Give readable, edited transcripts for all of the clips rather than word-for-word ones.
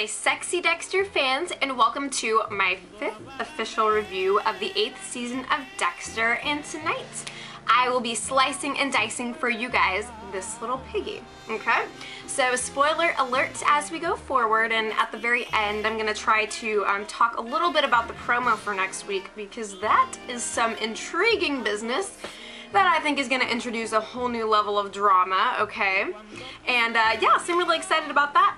my sexy Dexter fans, and welcome to my 5th official review of the 8th season of Dexter, and tonight I will be slicing and dicing for you guys this little piggy, okay? So spoiler alert as we go forward, and at the very end I'm gonna try to talk a little bit about the promo for next week, because that is some intriguing business that I think is going to introduce a whole new level of drama, okay? And yeah, so I'm really excited about that.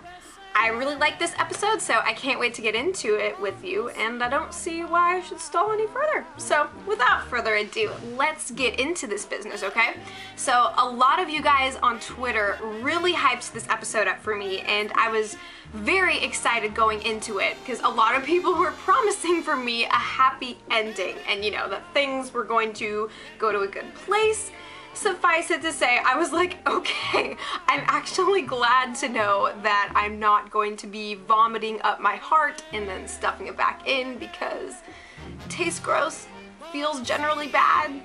I really like this episode, so I can't wait to get into it with you, and I don't see why I should stall any further. So without further ado, let's get into this business, okay? So a lot of you guys on Twitter really hyped this episode up for me, and I was very excited going into it because a lot of people were promising for me a happy ending, and you know, that things were going to go to a good place. Suffice it to say, I was like, okay, I'm actually glad to know that I'm not going to be vomiting up my heart and then stuffing it back in, because it tastes gross, feels generally bad,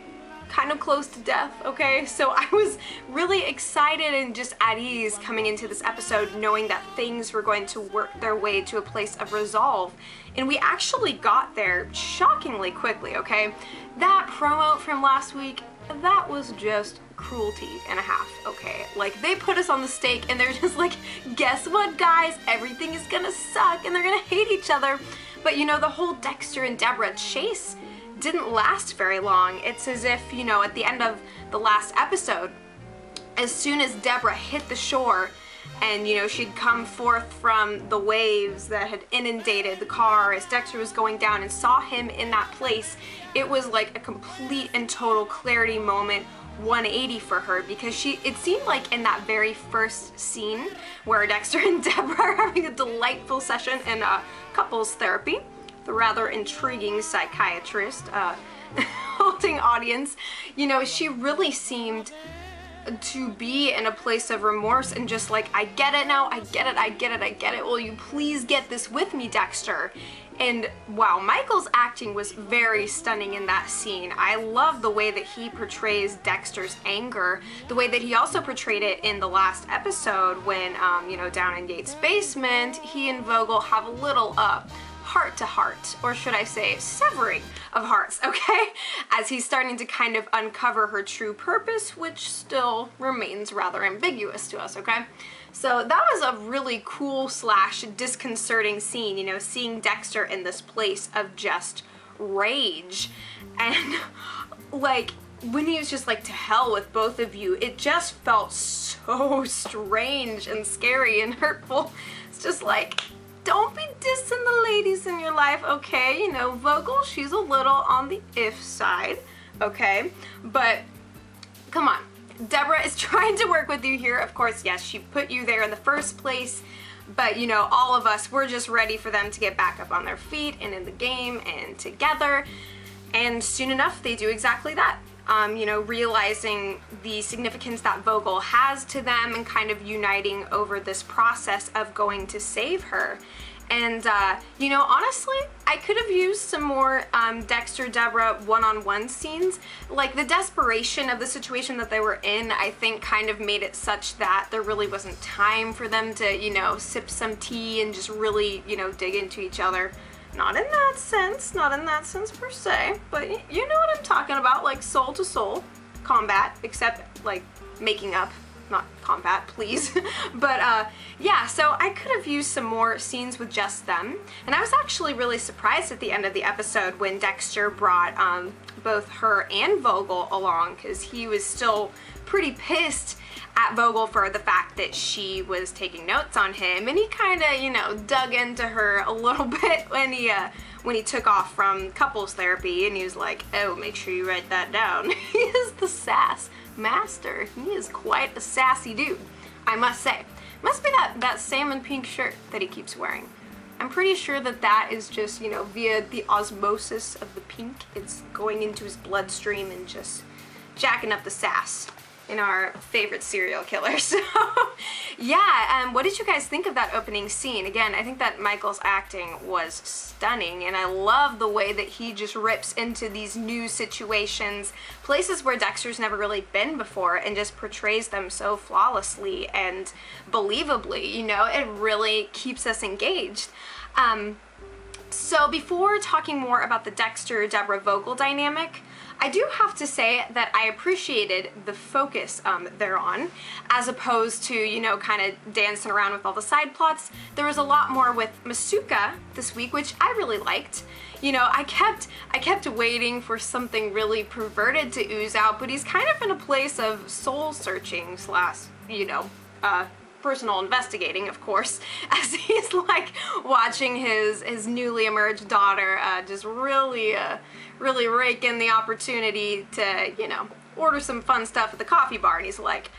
kind of close to death, okay? So I was really excited and just at ease coming into this episode, knowing that things were going to work their way to a place of resolve. And we actually got there shockingly quickly, okay? That promo from last week, that was just cruelty and a half, okay? Like, they put us on the stake and they're just like, guess what, guys? Everything is gonna suck and they're gonna hate each other. But you know, the whole Dexter and Deborah chase didn't last very long. It's as if, you know, at the end of the last episode, as soon as Deborah hit the shore and, you know, she'd come forth from the waves that had inundated the car as Dexter was going down and saw him in that place, it was like a complete and total clarity moment, 180 for her, because it seemed like in that very first scene where Dexter and Deborah are having a delightful session in couples therapy, the rather intriguing psychiatrist holding audience, you know, she really seemed to be in a place of remorse and just like, I get it now, I get it, I get it, I get it, will you please get this with me, Dexter? And wow, Michael's acting was very stunning in that scene. I love the way that he portrays Dexter's anger, the way that he also portrayed it in the last episode when, you know, down in Yates' basement, he and Vogel have a little heart to heart, or should I say severing of hearts, okay? As he's starting to kind of uncover her true purpose, which still remains rather ambiguous to us, okay? So that was a really cool slash disconcerting scene, you know, seeing Dexter in this place of just rage. And like, when he was just like, to hell with both of you, it just felt so strange and scary and hurtful. It's just like, don't be dissing the ladies in your life, okay? You know, Vogel, she's a little on the if side, okay? But come on, Deborah is trying to work with you here. Of course, yes, she put you there in the first place, but you know, all of us, we're just ready for them to get back up on their feet and in the game and together. And soon enough, they do exactly that. You know, realizing the significance that Vogel has to them and kind of uniting over this process of going to save her. And, you know, honestly, I could have used some more Dexter-Deborah one-on-one scenes. Like, the desperation of the situation that they were in, I think, kind of made it such that there really wasn't time for them to, you know, sip some tea and just really, you know, dig into each other. Not in that sense per se, but you know what I'm talking about, like soul to soul combat, except like making up, not combat, please. But yeah, so I could have used some more scenes with just them, and I was actually really surprised at the end of the episode when Dexter brought both her and Vogel along, because he was still pretty pissed at Vogel for the fact that she was taking notes on him, and he kind of, you know, dug into her a little bit when he took off from couples therapy, and he was like, oh, make sure you write that down. He is the sass master. He is quite a sassy dude, I must say. Must be that salmon pink shirt that he keeps wearing. I'm pretty sure that that is just, you know, via the osmosis of the pink, it's going into his bloodstream and just jacking up the sass. in our favorite serial killer. So yeah, what did you guys think of that opening scene? Again, I think that Michael's acting was stunning, and I love the way that he just rips into these new situations, places where Dexter's never really been before, and just portrays them so flawlessly and believably. You know, it really keeps us engaged. So before talking more about the Dexter-Deborah Vogel dynamic, I do have to say that I appreciated the focus thereon, as opposed to, you know, kind of dancing around with all the side plots. There was a lot more with Masuka this week, which I really liked. You know, I kept waiting for something really perverted to ooze out, but he's kind of in a place of soul searching slash, you know, personal investigating, of course, as he's like watching his newly emerged daughter just really rake in the opportunity to, you know, order some fun stuff at the coffee bar, and he's like,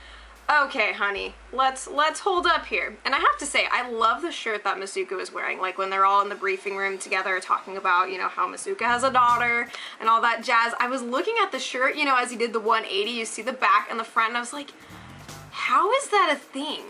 okay, honey, let's hold up here. And I have to say, I love the shirt that Masuka was wearing, like when they're all in the briefing room together talking about, you know, how Masuka has a daughter and all that jazz. I was looking at the shirt, you know, as he did the 180, you see the back and the front, and I was like, how is that a thing?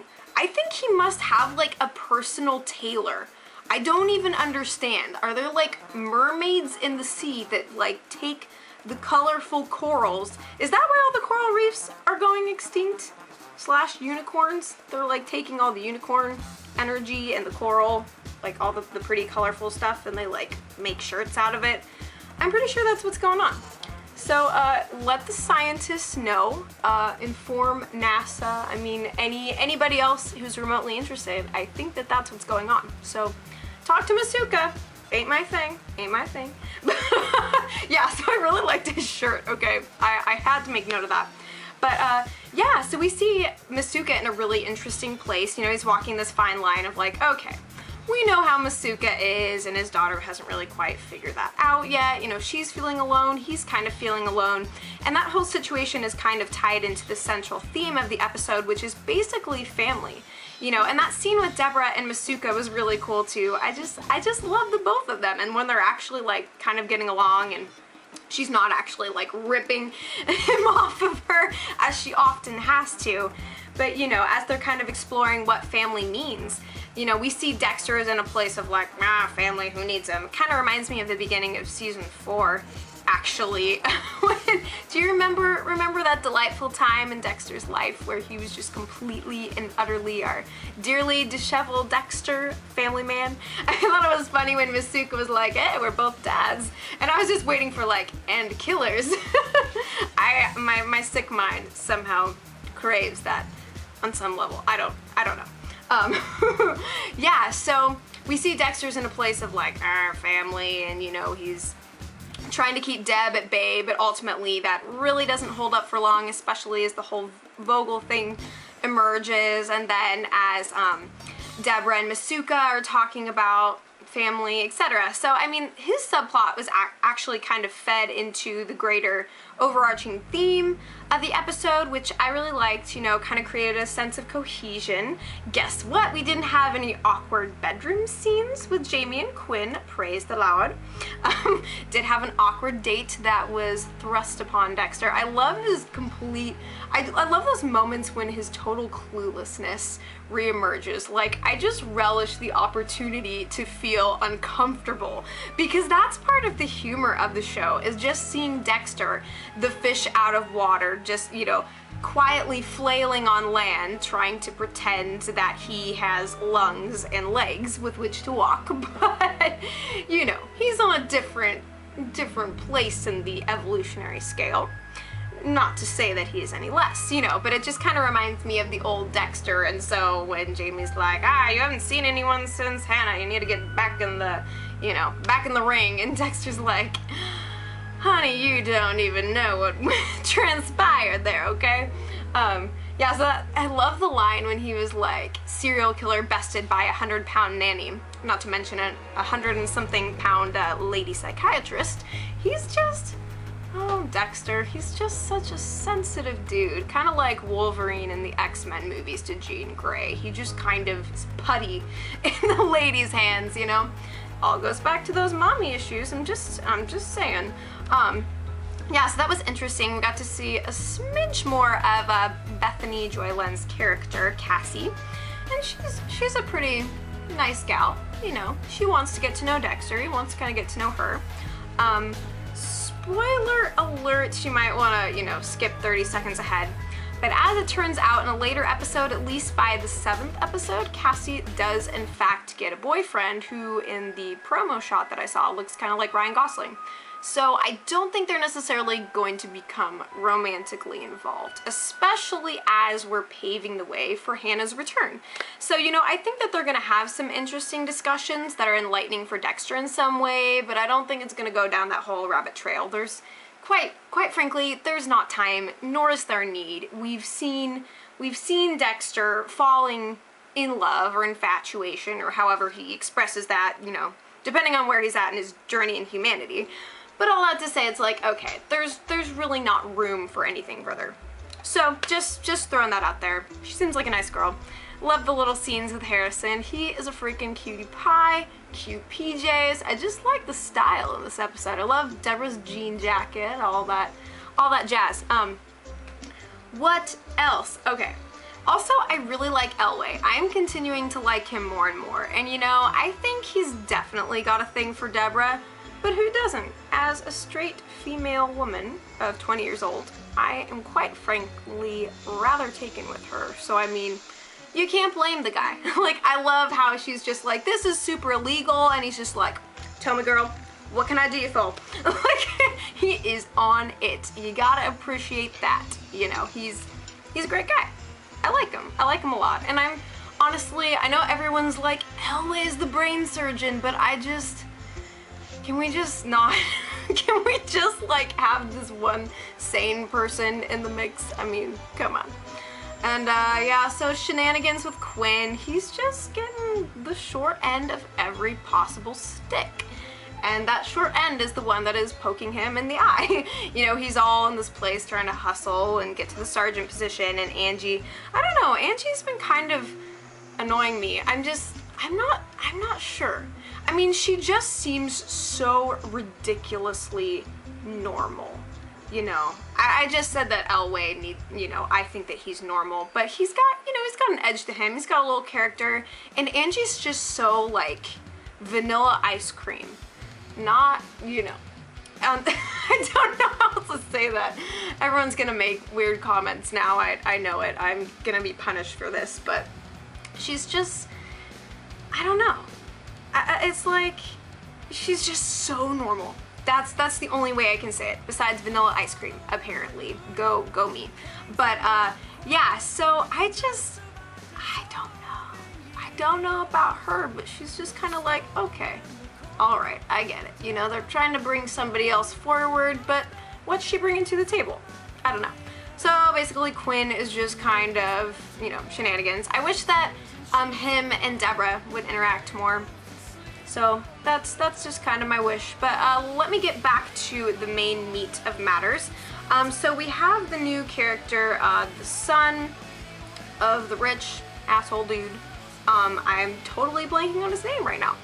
I think he must have like a personal tailor. I don't even understand. Are there like mermaids in the sea that like take the colorful corals? Is that why all the coral reefs are going extinct? Slash unicorns? They're like taking all the unicorn energy and the coral, like all the pretty colorful stuff, and they like make shirts out of it. I'm pretty sure that's what's going on. So let the scientists know, inform NASA, I mean anybody else who's remotely interested. I think that that's what's going on. So talk to Masuka. Ain't my thing, ain't my thing. Yeah, so I really liked his shirt, okay? I had to make note of that. But yeah, so we see Masuka in a really interesting place. You know, he's walking this fine line of like, okay, we know how Masuka is, and his daughter hasn't really quite figured that out yet. You know, she's feeling alone, he's kind of feeling alone, and that whole situation is kind of tied into the central theme of the episode, which is basically family. You know, and that scene with Deborah and Masuka was really cool too. I just love the both of them, and when they're actually like kind of getting along, and she's not actually like ripping him off of her as she often has to. But, you know, as they're kind of exploring what family means, you know, we see Dexter is in a place of like, family, who needs him? Kind of reminds me of the beginning of season 4, actually. Do you remember that delightful time in Dexter's life where he was just completely and utterly our dearly disheveled Dexter family man? I thought it was funny when Masuka was like, hey, we're both dads. And I was just waiting for like, and killers. My sick mind somehow craves that on some level. I don't know. Yeah, so we see Dexter's in a place of like, family, and you know, he's trying to keep Deb at bay, but ultimately that really doesn't hold up for long, especially as the whole Vogel thing emerges, and then as Deborah and Masuka are talking about family, etc. So, I mean, his subplot was actually kind of fed into the greater overarching theme of the episode, which I really liked, you know, kind of created a sense of cohesion. Guess what? We didn't have any awkward bedroom scenes with Jamie and Quinn, praise the Lord. Did have an awkward date that was thrust upon Dexter. I love his complete, I love those moments when his total cluelessness reemerges. Like, I just relish the opportunity to feel uncomfortable, because that's part of the humor of the show, is just seeing Dexter, the fish out of water, just, you know, quietly flailing on land, trying to pretend that he has lungs and legs with which to walk. But, you know, he's on a different place in the evolutionary scale. Not to say that he is any less, you know, but it just kind of reminds me of the old Dexter. And so when Jamie's like, you haven't seen anyone since Hannah, you need to get back in the, you know, back in the ring, and Dexter's like, honey, you don't even know what transpired there, okay? Yeah, so I love the line when he was like, serial killer bested by 100-pound nanny, not to mention a 100-and-something-pound lady psychiatrist. He's just, oh, Dexter, he's just such a sensitive dude, kind of like Wolverine in the X-Men movies to Jean Grey. He just kind of is putty in the lady's hands, you know? All goes back to those mommy issues, I'm just saying. yeah, so that was interesting. We got to see a smidge more of Bethany Joyland's character, Cassie, and she's a pretty nice gal. You know, she wants to get to know Dexter. He wants to kind of get to know her. Spoiler alert, you might want to, you know, skip 30 seconds ahead. But as it turns out, in a later episode, at least by the 7th episode, Cassie does in fact get a boyfriend who, in the promo shot that I saw, looks kind of like Ryan Gosling. So I don't think they're necessarily going to become romantically involved, especially as we're paving the way for Hannah's return. So, you know, I think that they're going to have some interesting discussions that are enlightening for Dexter in some way, but I don't think it's going to go down that whole rabbit trail. There's, quite frankly, there's not time, nor is there need. We've seen Dexter falling in love or infatuation, or however he expresses that, you know, depending on where he's at in his journey in humanity. But all that to say, it's like, okay, there's really not room for anything further. So just throwing that out there. She seems like a nice girl. Love the little scenes with Harrison. He is a freaking cutie pie. Cute PJs. I just like the style of this episode. I love Deborah's jean jacket, all that jazz. What else? Okay. Also, I really like Elway. I'm continuing to like him more and more. And you know, I think he's definitely got a thing for Deborah. But who doesn't? As a straight female woman of 20 years old, I am quite frankly rather taken with her. So I mean, you can't blame the guy. Like, I love how she's just like, this is super illegal, and he's just like, tell me girl, what can I do you for? Like, he is on it. You gotta appreciate that. You know, he's a great guy. I like him. I like him a lot. And I'm, honestly, I know everyone's like, Elway's the brain surgeon, but can we just not, can we just like have this one sane person in the mix? I mean, come on. And yeah, so shenanigans with Quinn. He's just getting the short end of every possible stick. And that short end is the one that is poking him in the eye. You know, he's all in this place trying to hustle and get to the sergeant position, and Angie, I don't know, Angie's been kind of annoying me. I'm not sure. I mean, she just seems so ridiculously normal, you know. I just said that Elway you know, I think that he's normal, but he's got, you know, he's got an edge to him. He's got a little character, and Angie's just so, like, vanilla ice cream. Not, you know, I don't know how else to say that. Everyone's gonna make weird comments now. I know it. I'm gonna be punished for this, but she's just, I don't know. It's like, she's just so normal. That's the only way I can say it, besides vanilla ice cream, apparently. Go me. But, yeah, so I don't know about her, but she's just kind of like, okay, all right, I get it. You know, they're trying to bring somebody else forward, but what's she bringing to the table? I don't know. So basically Quinn is just kind of, you know, shenanigans. I wish that him and Deborah would interact more. So that's just kind of my wish. But let me get back to the main meat of matters. So we have the new character, the son of the rich asshole dude. I'm totally blanking on his name right now.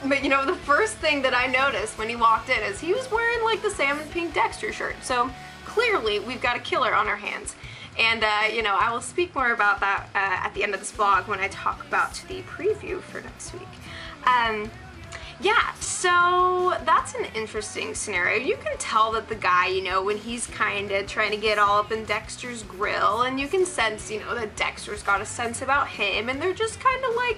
But you know, the first thing that I noticed when he walked in is he was wearing like the salmon pink Dexter shirt. So clearly we've got a killer on our hands. And you know, I will speak more about that at the end of this vlog when I talk about the preview for next week. Yeah, so that's an interesting scenario. You can tell that the guy, you know, when he's kind of trying to get all up in Dexter's grill, and you can sense, you know, that Dexter's got a sense about him, and they're just kind of like,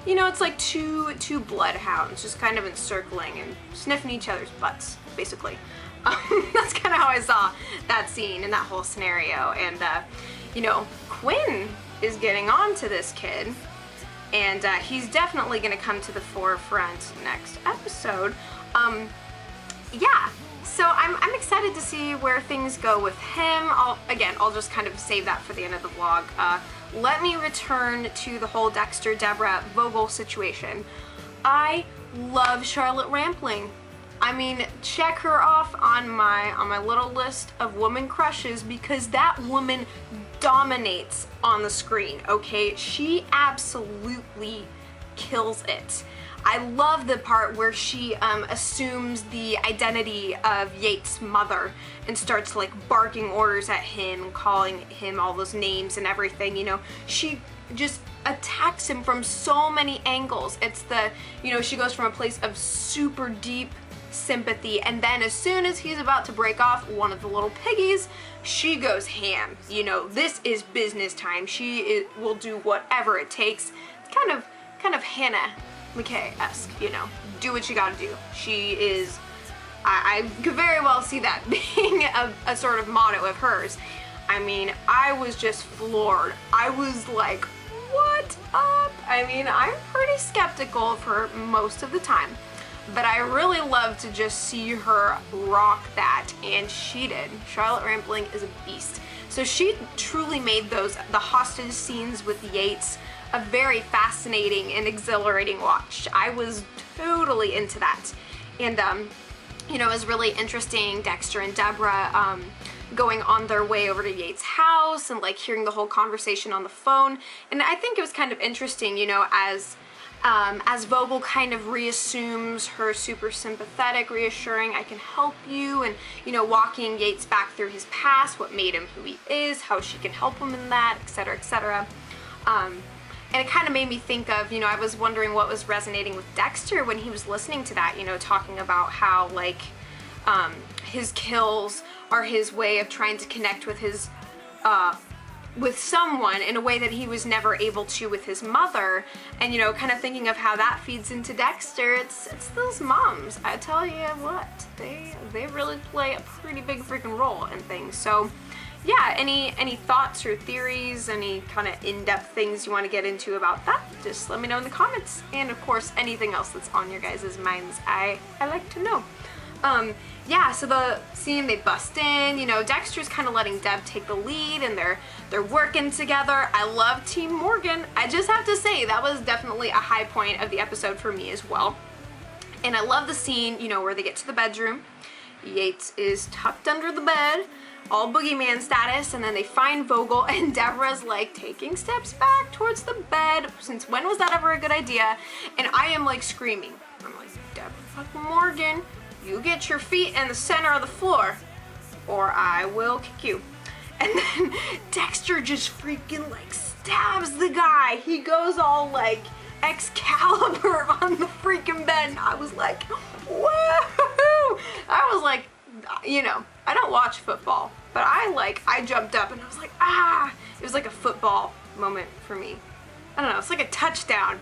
you know, it's like two bloodhounds just kind of encircling and sniffing each other's butts, basically. That's kind of how I saw that scene and that whole scenario. And, you know, Quinn is getting on to this kid, and he's definitely going to come to the forefront next episode. Yeah, so I'm excited to see where things go with him. I'll just kind of save that for the end of the vlog. Let me return to the whole Dexter, Deborah, Vogel situation. I love Charlotte Rampling. I mean, check her off on my little list of woman crushes, because that woman dominates on the screen, okay? She absolutely kills it. I love the part where she assumes the identity of Yates' mother and starts like barking orders at him, calling him all those names and everything, you know. She just attacks him from so many angles. It's the, you know, she goes from a place of super deep sympathy, and then as soon as he's about to break off one of the little piggies, she goes ham. You know, this is business time. She will do whatever it takes. It's kind of Hannah McKay-esque, you know, do what you gotta do. She is, I could very well see that being a sort of motto of hers. I mean, I was just floored. I was like, what up? I mean, I'm pretty skeptical of her most of the time, but I really love to just see her rock that, and she did. Charlotte Rampling is a beast. So she truly made the hostage scenes with Yates a very fascinating and exhilarating watch. I was totally into that. And, you know, it was really interesting, Dexter and Deborah going on their way over to Yates' house and like hearing the whole conversation on the phone. And I think it was kind of interesting, you know, as Vogel kind of reassumes her super sympathetic, reassuring, I can help you, and, you know, walking Yates back through his past, what made him who he is, how she can help him in that, etc., etc. And it kind of made me think of, you know, I was wondering what was resonating with Dexter when he was listening to that, you know, talking about how, like, his kills are his way of trying to connect with his, with someone in a way that he was never able to with his mother, and, you know, kind of thinking of how that feeds into Dexter. It's those moms, I tell you what, they really play a pretty big freaking role in things. So yeah, any thoughts or theories, any kind of in-depth things you want to get into about that, just let me know in the comments. And of course, anything else that's on your guys' minds, I like to know. Yeah, so the scene, they bust in, you know, Dexter's kind of letting Deb take the lead, and they're working together. I love Team Morgan. I just have to say, that was definitely a high point of the episode for me as well. And I love the scene, you know, where they get to the bedroom. Yates is tucked under the bed, all boogeyman status, and then they find Vogel, and Deborah's like taking steps back towards the bed. Since when was that ever a good idea? And I am like screaming. I'm like, Deborah fucking Morgan, you get your feet in the center of the floor, or I will kick you. And then Dexter just freaking like stabs the guy. He goes all like Excalibur on the freaking bed, and I was like, whoa! I was like, you know, I don't watch football, but I jumped up and I was like, ah! It was like a football moment for me. I don't know, it's like a touchdown.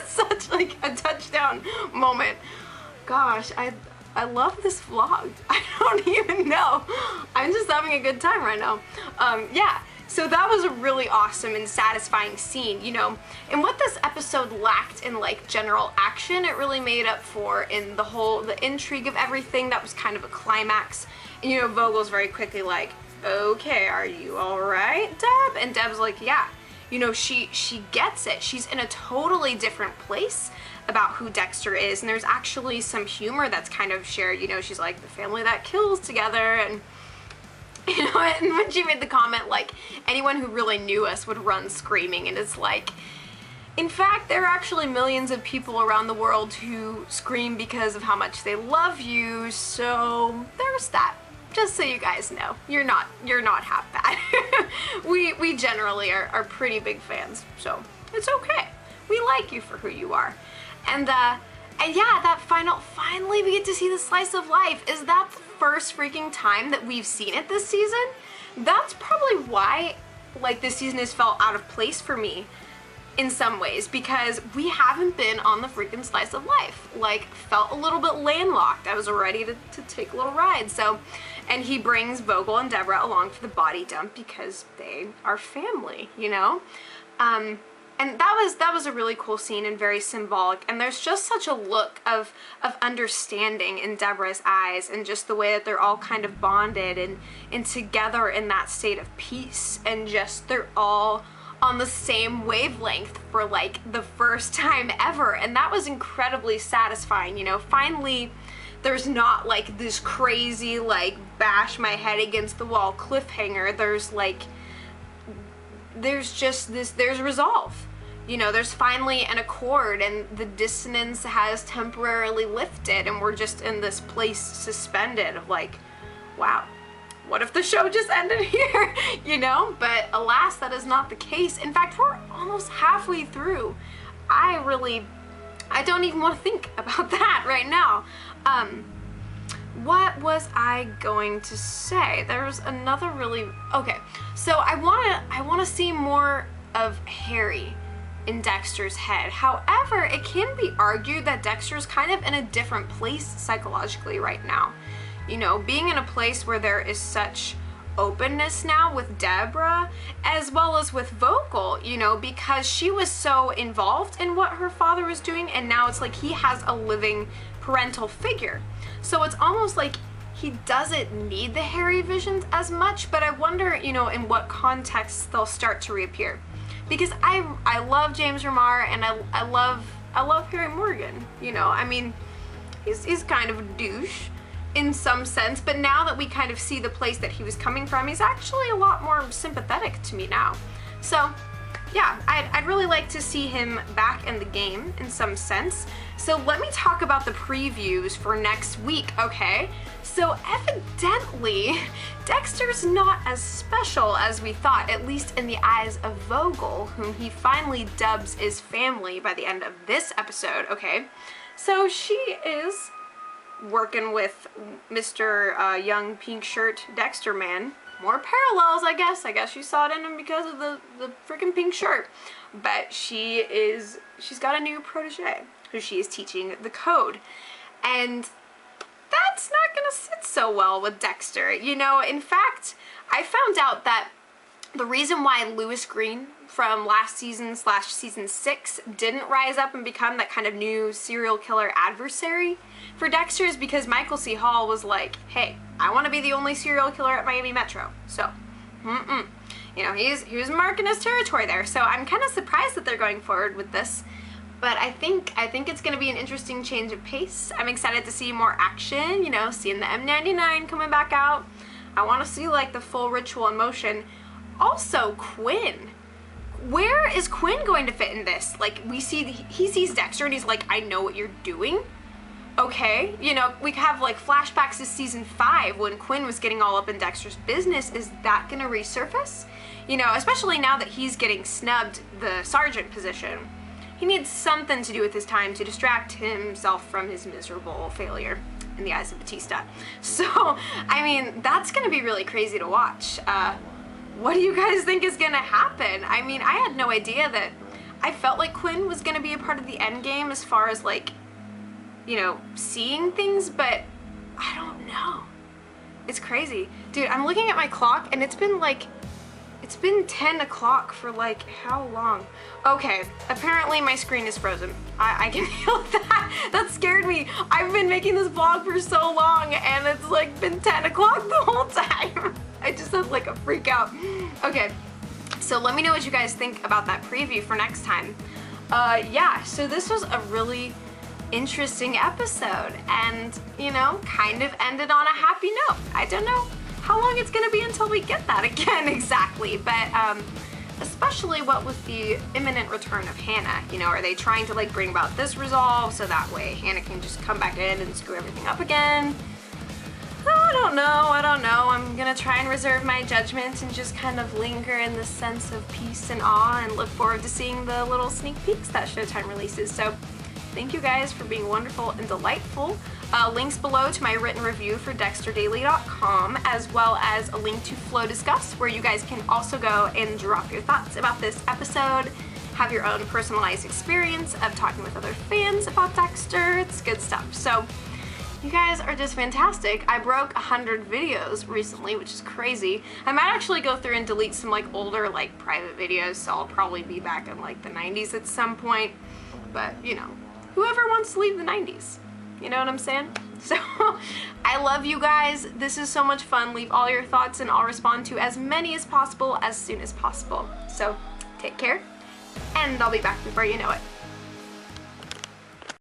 Such like a touchdown moment. Gosh, I love this vlog. I don't even know. I'm just having a good time right now. Yeah, so that was a really awesome and satisfying scene, you know. And what this episode lacked in like general action, it really made up for in the intrigue of everything. That was kind of a climax. And, you know, Vogel's very quickly like, okay, are you all right, Deb? And Deb's like, yeah. You know, she gets it. She's in a totally different place about who Dexter is, and there's actually some humor that's kind of shared. You know, she's like, the family that kills together, and, you know, and when she made the comment like, anyone who really knew us would run screaming, and it's like, in fact, there are actually millions of people around the world who scream because of how much they love you, so there's that. Just so you guys know, you're not half bad. we generally are pretty big fans, so it's okay. We like you for who you are. And yeah, that finally we get to see the slice of life. Is that the first freaking time that we've seen it this season? That's probably why, like, this season has felt out of place for me in some ways, because we haven't been on the freaking slice of life. Like, felt a little bit landlocked. I was ready to take a little ride. So, and he brings Vogel and Deborah along for the body dump because they are family, you know? And that was a really cool scene and very symbolic, and there's just such a look of understanding in Deborah's eyes, and just the way that they're all kind of bonded and together in that state of peace, and just they're all on the same wavelength for like the first time ever, and that was incredibly satisfying, you know. Finally, there's not like this crazy like bash my head against the wall cliffhanger. There's just this, there's resolve, you know, there's finally an accord and the dissonance has temporarily lifted and we're just in this place suspended of like, wow, what if the show just ended here, you know? But alas, that is not the case. In fact, we're almost halfway through. I don't even want to think about that right now. What was I going to say? There was another okay. So I want to see more of Harry in Dexter's head. However, it can be argued that Dexter's kind of in a different place psychologically right now. You know, being in a place where there is such openness now with Deborah as well as with Vogel, you know, because she was so involved in what her father was doing, and now it's like he has a living parental figure. So it's almost like he doesn't need the Harry visions as much, but I wonder, you know, in what context they'll start to reappear. Because I love James Remar and I love Harry Morgan, you know. I mean, he's kind of a douche in some sense, but now that we kind of see the place that he was coming from, he's actually a lot more sympathetic to me now. So yeah, I'd really like to see him back in the game in some sense. So let me talk about the previews for next week, okay? So evidently, Dexter's not as special as we thought, at least in the eyes of Vogel, whom he finally dubs his family by the end of this episode, okay? So she is working with Mr. Young Pink Shirt Dexter man. More parallels, I guess. I guess you saw it in him because of the freaking pink shirt. But she's got a new protege who she is teaching the code. And that's not gonna sit so well with Dexter. You know, in fact, I found out that the reason why Lewis Green from last season / season 6 didn't rise up and become that kind of new serial killer adversary for Dexter is because Michael C. Hall was like, hey, I want to be the only serial killer at Miami Metro. So, you know, he was marking his territory there. So I'm kind of surprised that they're going forward with this. But I think it's going to be an interesting change of pace. I'm excited to see more action, you know, seeing the M99 coming back out. I want to see like the full ritual in motion. Also, Quinn. Where is Quinn going to fit in this? Like, he sees Dexter and he's like, I know what you're doing. Okay, you know, we have like flashbacks to season 5 when Quinn was getting all up in Dexter's business. Is that gonna resurface? You know, especially now that he's getting snubbed the sergeant position. He needs something to do with his time to distract himself from his miserable failure in the eyes of Batista. So, I mean, that's gonna be really crazy to watch. What do you guys think is gonna happen? I mean, I had no idea that. I felt like Quinn was gonna be a part of the end game as far as like, you know, seeing things, but I don't know. It's crazy. Dude, I'm looking at my clock and it's been 10 o'clock for like how long? Okay, apparently my screen is frozen. I can feel that. That scared me. I've been making this vlog for so long and it's like been 10 o'clock the whole time. I just had like a freak out. Okay, so let me know what you guys think about that preview for next time. Yeah, so this was a really interesting episode and, you know, kind of ended on a happy note. I don't know how long it's gonna be until we get that again exactly, but especially what with the imminent return of Hannah, you know, are they trying to like bring about this resolve so that way Hannah can just come back in and screw everything up again? I don't know. I'm gonna try and reserve my judgment and just kind of linger in the sense of peace and awe and look forward to seeing the little sneak peeks that Showtime releases. So thank you guys for being wonderful and delightful. Links below to my written review for DexterDaily.com, as well as a link to Flow Discuss, where you guys can also go and drop your thoughts about this episode, have your own personalized experience of talking with other fans about Dexter. It's good stuff. So you guys are just fantastic. I broke 100 videos recently, which is crazy. I might actually go through and delete some like older like private videos, so I'll probably be back in like the 90s at some point. But you know, whoever wants to leave the 90s. You know what I'm saying? So, I love you guys. This is so much fun. Leave all your thoughts and I'll respond to as many as possible as soon as possible. So, take care, and I'll be back before you know it.